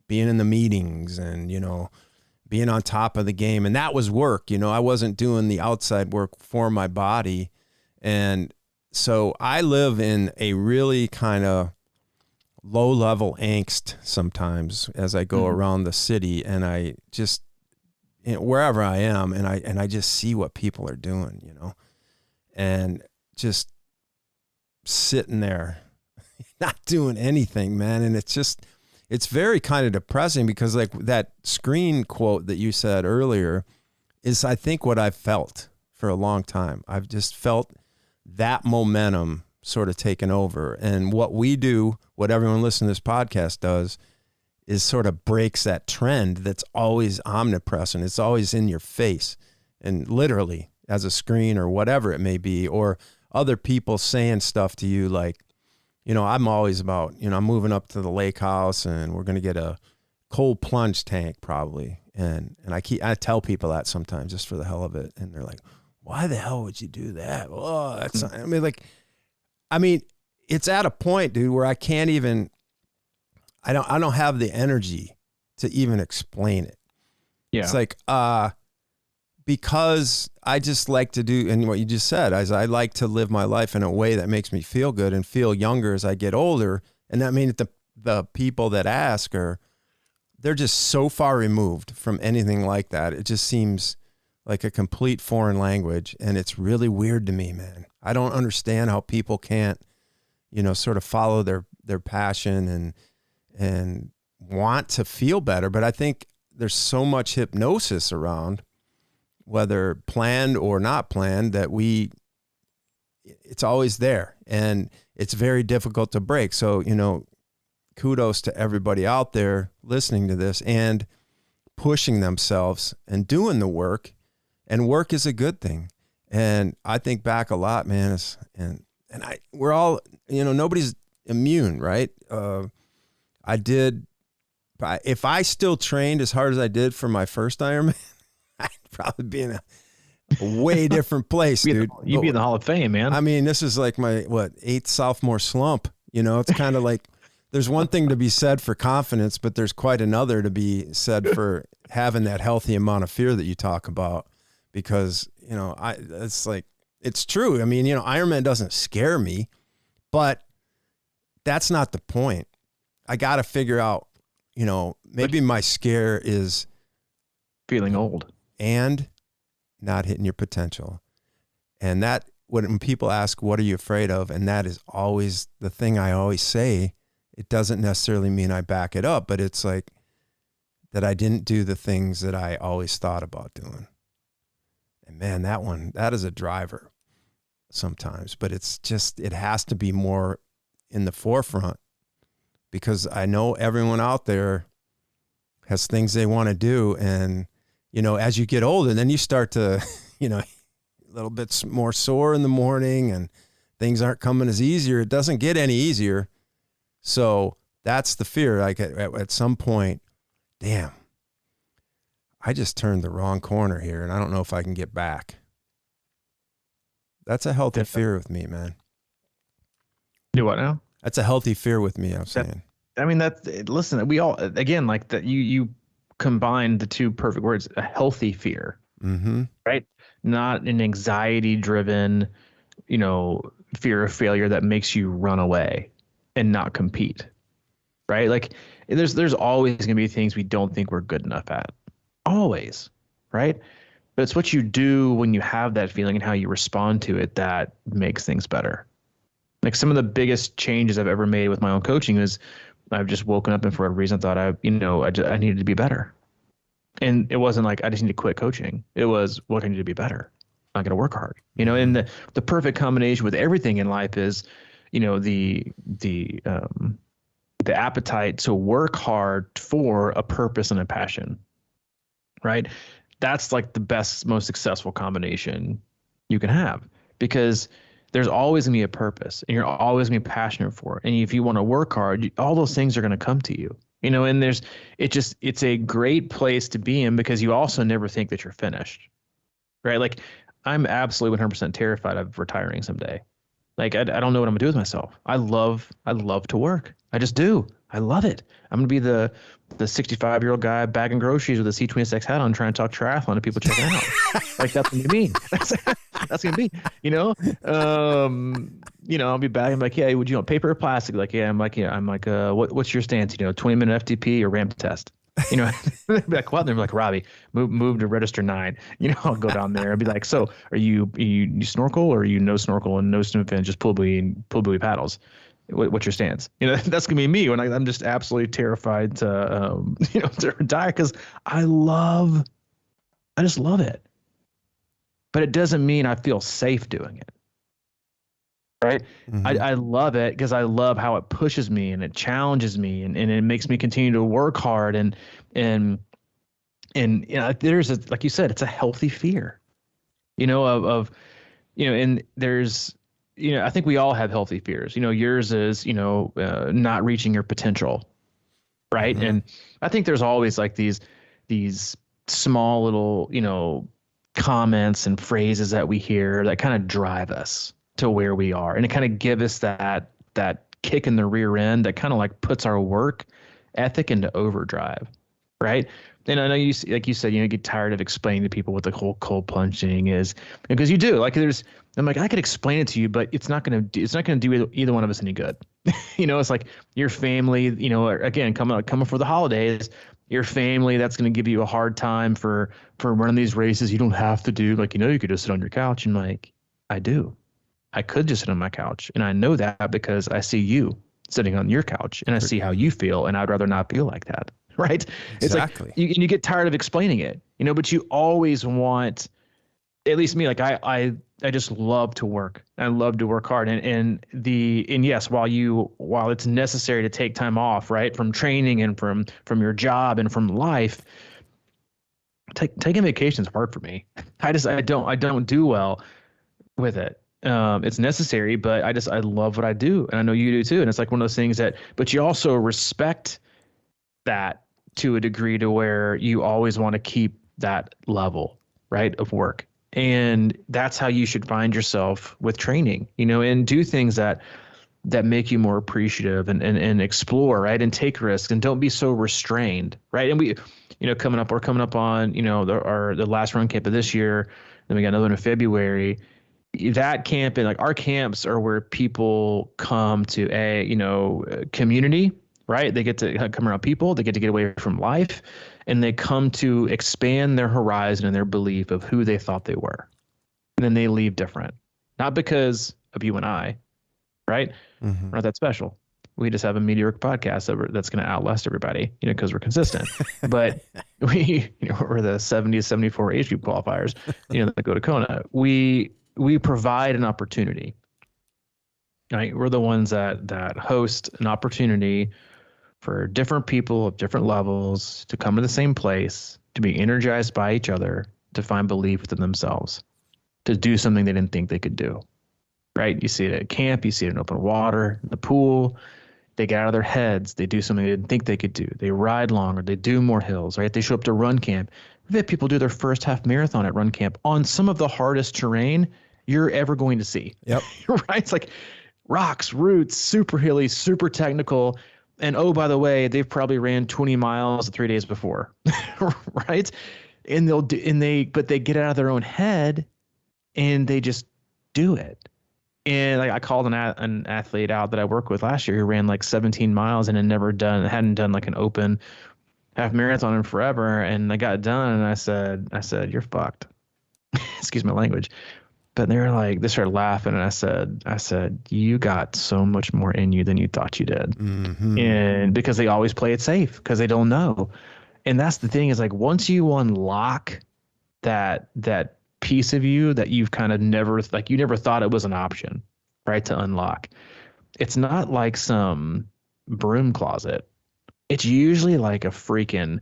being in the meetings and, you know, being on top of the game. And that was work. You know, I wasn't doing the outside work for my body. And so I live in a really kind of low level angst sometimes as I go around the city, and I just, you know, wherever I am, and I just see what people are doing, you know, and just sitting there not doing anything, man. And it's very kind of depressing, because like that screen quote that you said earlier is, I think, what I've felt for a long time. I've just felt that momentum sort of taken over. And what we do, what everyone listening to this podcast does, is sort of breaks that trend that's always omnipresent. It's always in your face, and literally as a screen or whatever it may be, or other people saying stuff to you like, you know, I'm always about, you know, I'm moving up to the lake house and we're going to get a cold plunge tank probably. And I tell people that sometimes just for the hell of it. And they're like, why the hell would you do that? Oh, that's not, I mean, it's at a point, dude, where I can't even, I don't have the energy to even explain it. Yeah. It's like, because I just like to do, and what you just said, I like to live my life in a way that makes me feel good and feel younger as I get older. And that means the people that ask they're just so far removed from anything like that. It just seems like a complete foreign language. And it's really weird to me, man. I don't understand how people can't, you know, sort of follow their passion and want to feel better. But I think there's so much hypnosis around, whether planned or not planned, that it's always there, and it's very difficult to break. So, you know, kudos to everybody out there listening to this and pushing themselves and doing the work. And work is a good thing. And I think back a lot, man, we're all, you know, nobody's immune, right? If I still trained as hard as I did for my first Ironman, I'd probably be in a way different place, dude. You'd be in the Hall of Fame, man. I mean, this is like my, 8th sophomore slump. You know, it's kind of like, there's one thing to be said for confidence, but there's quite another to be said for having that healthy amount of fear that you talk about. Because, you know, it's true. I mean, you know, Ironman doesn't scare me, but that's not the point. I got to figure out, you know, maybe my scare is feeling old and not hitting your potential. And that, when people ask, what are you afraid of? And that is always the thing I always say. It doesn't necessarily mean I back it up, but it's like that I didn't do the things that I always thought about doing. And man, that is a driver sometimes, but it has to be more in the forefront, because I know everyone out there has things they want to do. And, you know, as you get older, then you start to, you know, a little bit more sore in the morning and things aren't coming as easier. It doesn't get any easier. So that's the fear. Like at some point, damn, I just turned the wrong corner here and I don't know if I can get back. That's a healthy fear with me, man. Do what now? That's a healthy fear with me, I'm saying. I mean, listen, we all, again, like that, you combine the two perfect words, a healthy fear, right? Not an anxiety driven, you know, fear of failure that makes you run away and not compete, right? Like there's always going to be things we don't think we're good enough at. Always, right? But it's what you do when you have that feeling and how you respond to it that makes things better. Like some of the biggest changes I've ever made with my own coaching is I've just woken up and for a reason thought I needed to be better. And it wasn't like I just need to quit coaching. It was, what can I do to be better? I'm going to work hard, you know, and the perfect combination with everything in life is, you know, the appetite to work hard for a purpose and a passion, right? That's like the best, most successful combination you can have, because there's always gonna be a purpose and you're always gonna be passionate for it. And if you want to work hard, all those things are going to come to you, you know, and it's a great place to be in, because you also never think that you're finished, right? Like I'm absolutely 100% terrified of retiring someday. Like I don't know what I'm gonna do with myself. I love to work. I just do. I love it. I'm gonna be the 65-year-old guy bagging groceries with a C26 hat on, trying to talk triathlon to people checking out. Like that's gonna be me. That's gonna be. I'll be bagging like, yeah, would you want paper or plastic? Like, yeah. I'm like, what's your stance? 20-minute FTP or ramp test. They'd be like, what? And they're like, Robbie, move to register 9. I'll go down there and be like, so are you snorkel, or are you no snorkel and no swim fin, just pull buoy paddles? What's your stance? That's gonna be me when I'm just absolutely terrified to to retire, because I just love it. But it doesn't mean I feel safe doing it. Right. Mm-hmm. I love it because I love how it pushes me and it challenges me and it makes me continue to work hard and there's like you said, it's a healthy fear, and there's, I think we all have healthy fears. Yours is, not reaching your potential. Right. Mm-hmm. And I think there's always like these small little, comments and phrases that we hear that kind of drive us to where we are, and it kind of give us that kick in the rear end that kind of like puts our work ethic into overdrive, right? And I know like you said, you get tired of explaining to people what the whole cold plunging is, because you do. Like I'm like, I could explain it to you, but it's not gonna do either one of us any good. It's like your family, again, coming for the holidays, your family that's going to give you a hard time for running these races you don't have to do. Like, you could just sit on your couch, and like, I do. I could just sit on my couch, and I know that because I see you sitting on your couch, and I see how you feel, and I'd rather not feel like that, right? Exactly. It's like you get tired of explaining it, but you always want, at least me, like I just love to work. I love to work hard, and yes, while it's necessary to take time off, right, from training and from your job and from life, taking vacation is hard for me. I don't do well with it. It's necessary, but I love what I do, and I know you do too. And it's like one of those things but you also respect that to a degree to where you always want to keep that level, right, of work. And that's how you should find yourself with training, and do things that make you more appreciative and explore, right, and take risks, and don't be so restrained, right? And we're coming up on the last run camp of this year, then we got another one in February. That camp, and like our camps are where people come to community, right? They get to come around people, they get to get away from life, and they come to expand their horizon and their belief of who they thought they were. And then they leave different, not because of you and I, right? Mm-hmm. We're not that special. We just have a mediocre podcast that's going to outlast everybody, because we're consistent. But we're the 70 to 74 age group qualifiers, that go to Kona. We provide an opportunity, right? We're the ones that host an opportunity for different people of different levels to come to the same place, to be energized by each other, to find belief within themselves, to do something they didn't think they could do, right? You see it at camp, you see it in open water, in the pool. They get out of their heads. They do something they didn't think they could do. They ride longer. They do more hills, right? They show up to run camp. We've had people do their first half marathon at run camp on some of the hardest terrain you're ever going to see. Yep. Right? It's like rocks, roots, super hilly, super technical. And oh, by the way, they've probably ran 20 miles 3 days before. Right? And but they get out of their own head and they just do it. And like I called an athlete out that I worked with last year who ran like 17 miles and hadn't done like an open half marathon in forever. And I got done and I said, you're fucked. Excuse my language. But they started laughing, and I said, you got so much more in you than you thought you did. Mm-hmm. And because they always play it safe because they don't know. And that's the thing, is like, once you unlock that piece of you that you've kind of never thought it was an option, right, to unlock. It's not like some broom closet. It's usually like a freaking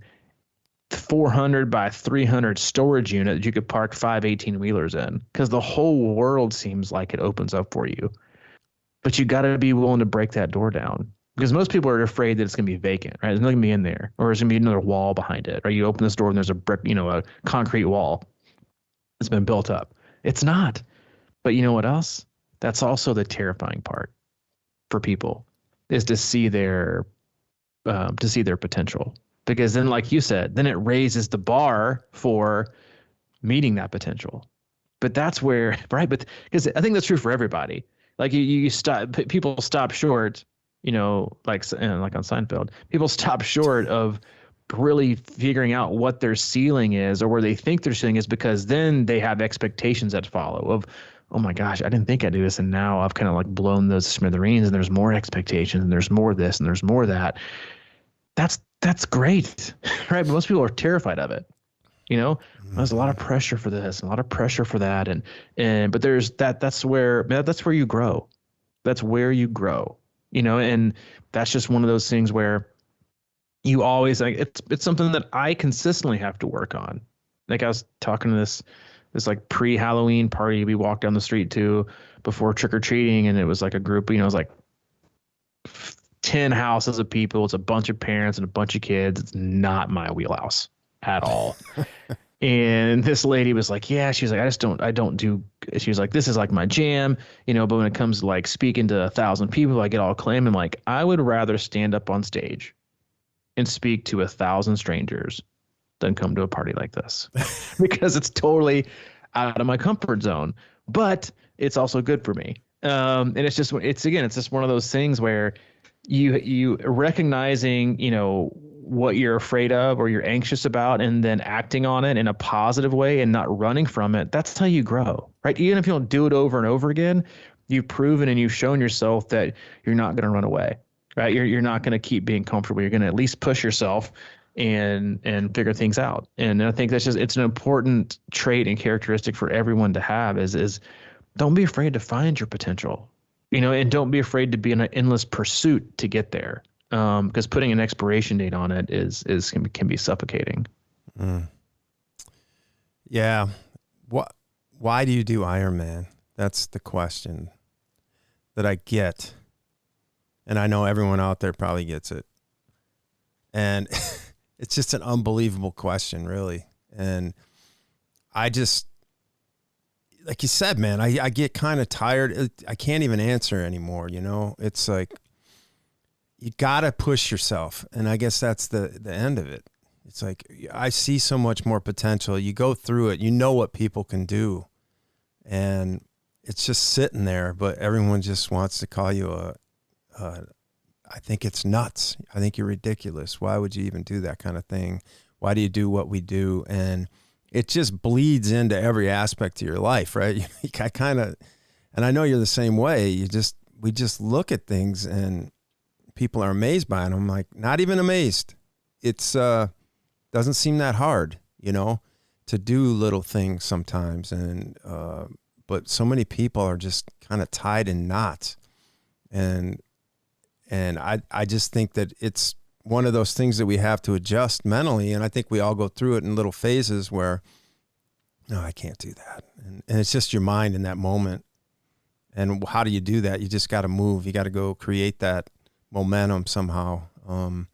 400 by 300 storage unit that you could park 5 18-wheelers in, because the whole world seems like it opens up for you. But you got to be willing to break that door down, because most people are afraid that it's going to be vacant, right? There's nothing going to be in there, or there's going to be another wall behind it, or you open this door and there's a brick, a concrete wall that's been built up. It's not. But you know what else? That's also the terrifying part for people, is to see their potential. Because then, like you said, then it raises the bar for meeting that potential. But that's where, right? But because I think that's true for everybody. Like you stop, people stop short, like on Seinfeld, people stop short of really figuring out what their ceiling is or where they think their ceiling is, because then they have expectations that follow of, oh my gosh, I didn't think I'd do this, and now I've kind of like blown those smithereens, and there's more expectations, and there's more this, and there's more that. That's great, right? But most people are terrified of it. There's a lot of pressure for this, a lot of pressure for that, but there's that's where you grow. That's where you grow. And that's just one of those things where you always, like, it's something that I consistently have to work on. Like, I was talking to this like pre-Halloween party we walked down the street to before trick-or-treating, and it was like a group, it was like 10 houses of people. It's a bunch of parents and a bunch of kids. It's not my wheelhouse at all. And this lady was like, yeah, she was like, I don't do, she was like, this is like my jam, but when it comes to like speaking to 1,000 people, I get all acclaim. And like, I would rather stand up on stage and speak to 1,000 strangers than come to a party like this because it's totally out of my comfort zone, but it's also good for me. And it's just one of those things where you recognizing, what you're afraid of or you're anxious about, and then acting on it in a positive way and not running from it. That's how you grow, right? Even if you don't do it over and over again, you've proven and you've shown yourself that you're not going to run away, right? You're not going to keep being comfortable. You're going to at least push yourself and figure things out. And I think it's an important trait and characteristic for everyone to have is don't be afraid to find your potential, and don't be afraid to be in an endless pursuit to get there. Because putting an expiration date on it can be suffocating. Yeah. Why do you do Ironman? That's the question that I get. And I know everyone out there probably gets it. And it's just an unbelievable question, really. And I just, like you said, man, I get kind of tired. I can't even answer anymore. It's like, you got to push yourself. And I guess that's the end of it. It's like, I see so much more potential. You go through it, what people can do. And it's just sitting there, but everyone just wants to call you I think it's nuts. I think you're ridiculous. Why would you even do that kind of thing? Why do you do what we do? And it just bleeds into every aspect of your life, right? And I know you're the same way. We just look at things and people are amazed by it. I'm like, not even amazed. It's doesn't seem that hard, to do little things sometimes. And but so many people are just kind of tied in knots. And I just think that it's one of those things that we have to adjust mentally. And I think we all go through it in little phases where, no, I can't do that. And it's just your mind in that moment. And how do you do that? You just got to move. You got to go create that momentum somehow. Man,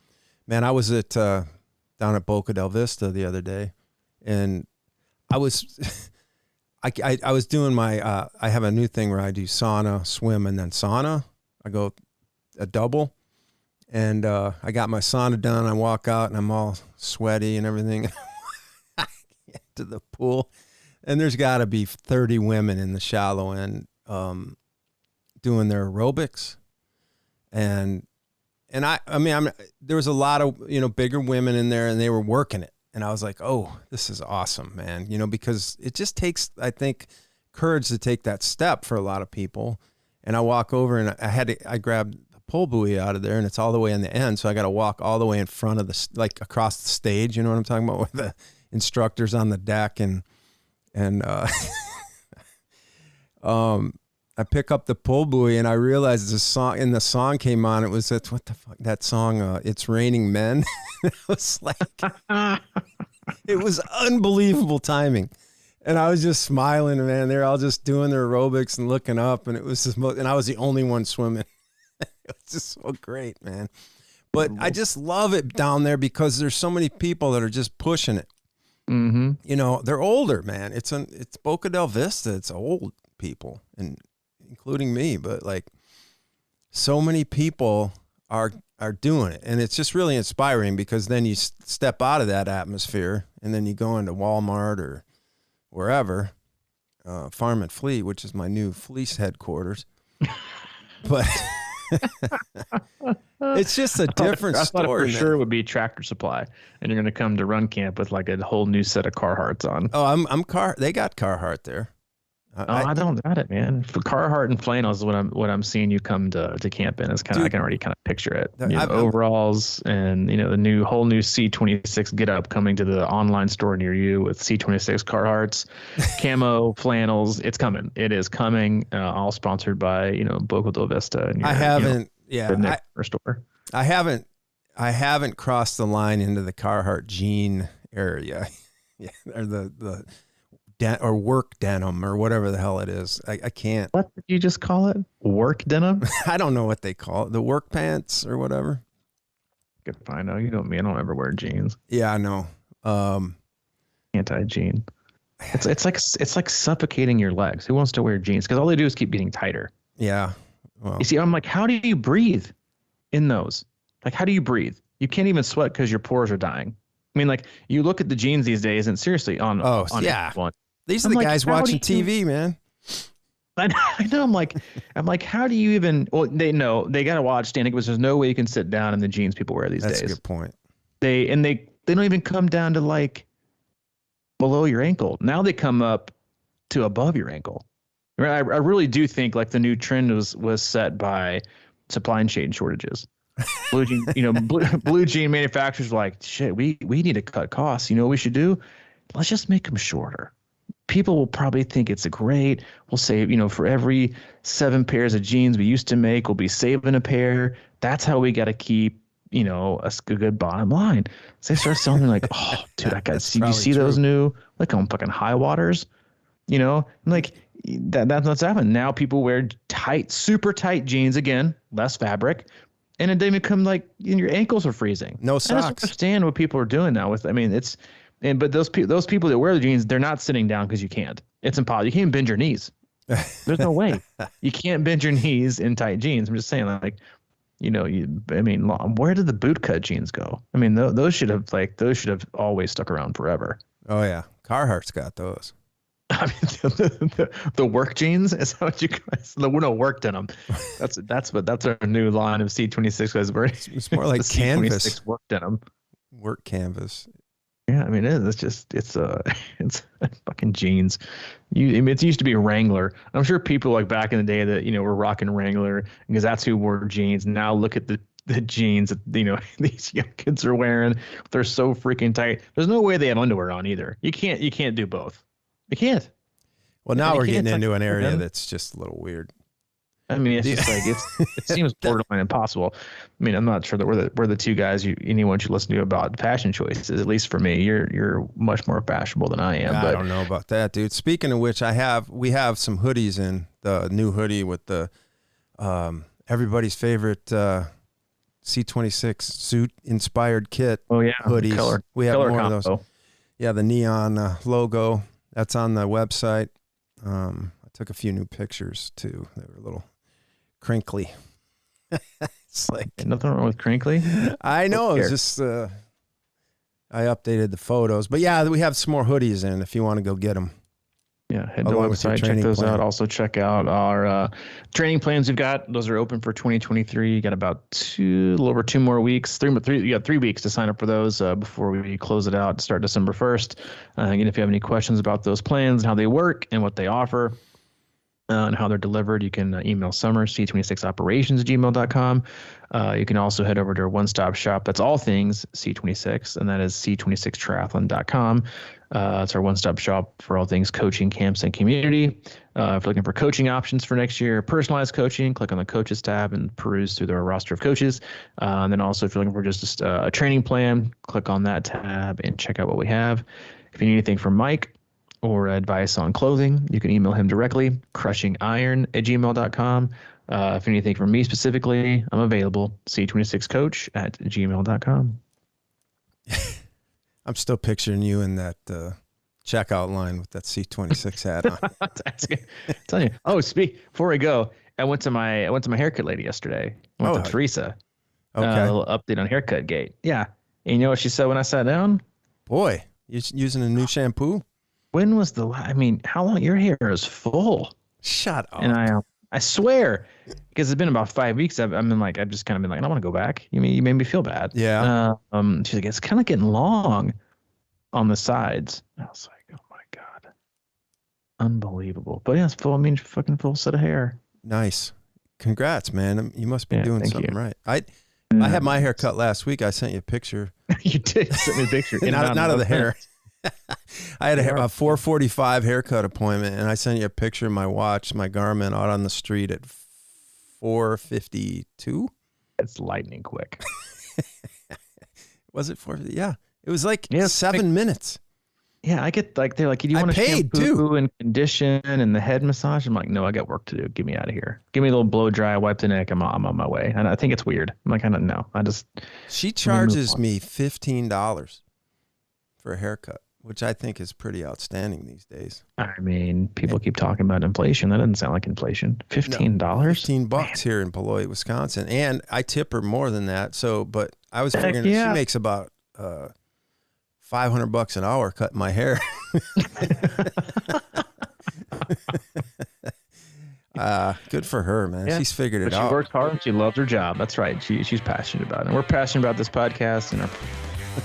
I was down at Boca del Vista the other day, and I was I was doing my I have a new thing where I do sauna, swim, and then sauna. I go a double, and I got my sauna done. I walk out and I'm all sweaty and everything. I get to the pool, and there's got to be 30 women in the shallow end doing their aerobics. And there was a lot of, bigger women in there, and they were working it. And I was like, oh, this is awesome, man. Because it just takes, I think, courage to take that step for a lot of people. And I walk over and I grabbed the pull buoy out of there, and it's all the way in the end. So I got to walk all the way in front of like across the stage. You know what I'm talking about? With the instructors on the deck and I pick up the pull buoy and I realized the song came on. It was what the fuck, that song, It's Raining Men. It was like, it was unbelievable timing. And I was just smiling, man. They're all just doing their aerobics and looking up, and it was just, and I was the only one swimming. It was just so great, man. But I just love it down there because there's so many people that are just pushing it. Mm-hmm. You know, they're older, man. It's Boca del Vista. It's old people, and including me. But like, so many people are doing it, and it's just really inspiring because then you step out of that atmosphere, and then you go into Walmart or wherever, Farm and Fleet, which is my new fleece headquarters. But it's just a different story. I thought it for sure would be Tractor Supply, and you're going to come to Run Camp with like a whole new set of Carhartts on. Oh, they got Carhartt there. I don't doubt it, man. For Carhartt and flannels is what I'm seeing you come to camp in. Is kind of, I can already kind of picture it. Overalls and the whole new C26 get up coming to the online store near you with C26 Carhartts, camo flannels. It's coming. It is coming. All sponsored by Boca del Vista. And I haven't. Store. I haven't crossed the line into the Carhartt jean area, or the or work denim or whatever the hell it is. I can't. What did you just call it? Work denim? I don't know what they call it. The work pants or whatever. Good find out. You know me. I don't ever wear jeans. Yeah, I know. Anti-jean. It's like suffocating your legs. Who wants to wear jeans? Because all they do is keep getting tighter. Yeah. Well, you see, I'm like, how do you breathe in those? Like, how do you breathe? You can't even sweat because your pores are dying. I mean, like, you look at the jeans these days, and seriously, on yeah. F1, these are the guys watching TV, man. I know. I'm like, how do you even? Well, they know they got to watch standing because there's no way you can sit down in the jeans people wear these days. That's a good point. They don't even come down to like below your ankle. Now they come up to above your ankle. I really do think like the new trend was set by supply chain shortages. Blue jean, blue jean manufacturers were like, shit, we need to cut costs. You know what we should do? Let's just make them shorter. People will probably think it's great. We'll save, for every 7 pairs of jeans we used to make, we'll be saving a pair. That's how we got to keep, a good bottom line. So they start selling like, oh, dude, I got. You see those new, like on fucking high waters, like that's what's happening. Now people wear tight, super tight jeans again, less fabric, and they become like your ankles are freezing. No socks. I don't understand what people are doing now with. I mean, but those people that wear the jeans, they're not sitting down because you can't. It's impossible. You can't bend your knees. There's no way. You can't bend your knees in tight jeans. I'm just saying, like, where did the boot cut jeans go? I mean, those should have always stuck around forever. Oh yeah, Carhartt's got those. I mean, the work jeans is that what you guys? No, work denim. That's our new line of C26 guys. It's more like canvas. C26 work denim. Work canvas. Yeah, I mean, it's fucking jeans. It used to be Wrangler. I'm sure people like back in the day that were rocking Wrangler because that's who wore jeans. Now look at the jeans that these young kids are wearing. They're so freaking tight. There's no way they have underwear on either. You can't do both. You can't. Well, now we're getting into an area that's just a little weird. I mean, it's just like it seems borderline impossible. I mean, I'm not sure that we're the two guys anyone should listen to about fashion choices. At least for me, you're much more fashionable than I am. I don't know about that, dude. Speaking of which, we have some hoodies in the new hoodie with the everybody's favorite C26 suit inspired kit. Oh yeah, hoodies. We have more combo. of those. Yeah, the neon logo that's on the website. I took a few new pictures too. They were a little crinkly. It's like nothing wrong with crinkly. I know. It's just I updated the photos, but yeah, we have some more hoodies in if you want to go get them. Yeah, head to the website, check those out. Also check out our training plans we've got. Those are open for 2023. You got about a little over 2 more weeks. You got 3 weeks to sign up for those before we close it out. Start December 1st. Again, if you have any questions about those plans and how they work and what they offer, and how they're delivered, you can email Summer, c26operations@gmail.com. You can also head over to our one-stop shop. That's all things C26, and that is c26triathlon.com. It's our one-stop shop for all things coaching, camps, and community. If you're looking for coaching options for next year, personalized coaching, click on the coaches tab and peruse through their roster of coaches. And then also if you're looking for just a training plan, click on that tab and check out what we have. If you need anything from Mike, or advice on clothing, you can email him directly, crushingiron@gmail.com. If anything from me specifically, I'm available, c26coach@gmail.com. I'm still picturing you in that checkout line with that C26 hat on. Tell you. Oh, before we go, I went to my haircut lady yesterday. I went to Teresa. Okay. A little update on Haircut Gate. Yeah. And you know what she said when I sat down? Boy, you using a new shampoo? When was how long? Your hair is full. Shut up. And I swear, because it's been about 5 weeks. I've just kind of been like, I don't want to go back. You made me feel bad. Yeah. She's like, it's kind of getting long on the sides. I was like, oh my God. Unbelievable. But yeah, it's full. Fucking full set of hair. Nice. Congrats, man. You must be doing something right. I had my hair cut last week. I sent you a picture. You did send me a picture. not of the hair. I had a 4:45 haircut appointment, and I sent you a picture of my watch, my Garmin, out on the street at 4:52. It's lightning quick. Was it 4:50? Yeah, it was like 7 minutes. Yeah, I get they're like, do you want to shampoo and condition and the head massage? I'm like, no, I got work to do. Get me out of here. Give me a little blow dry, wipe the neck. I'm on my way. And I think it's weird. I'm like, I don't know. She charges me $15 for a haircut, which I think is pretty outstanding these days. People keep talking about inflation. That doesn't sound like inflation. $15? $15 here in Beloit, Wisconsin. And I tip her more than that. But I was figuring she makes about $500 an hour cutting my hair. Good for her, man. Yeah. She's figured it out. She works hard and she loves her job. That's right. She's passionate about it. And we're passionate about this podcast and are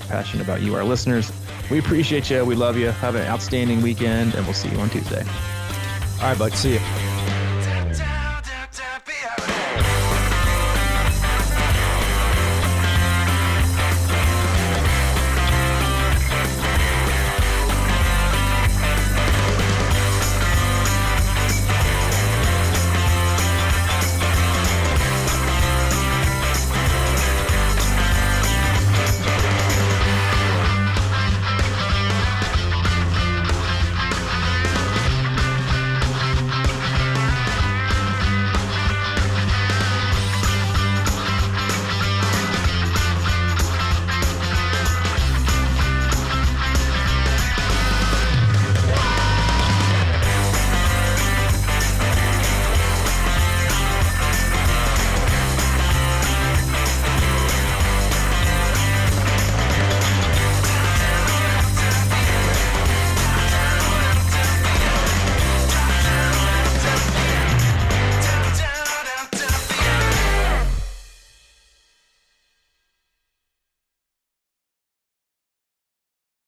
passionate about you, our listeners. We appreciate you. We love you. Have an outstanding weekend, and we'll see you on Tuesday. All right, bud. See you.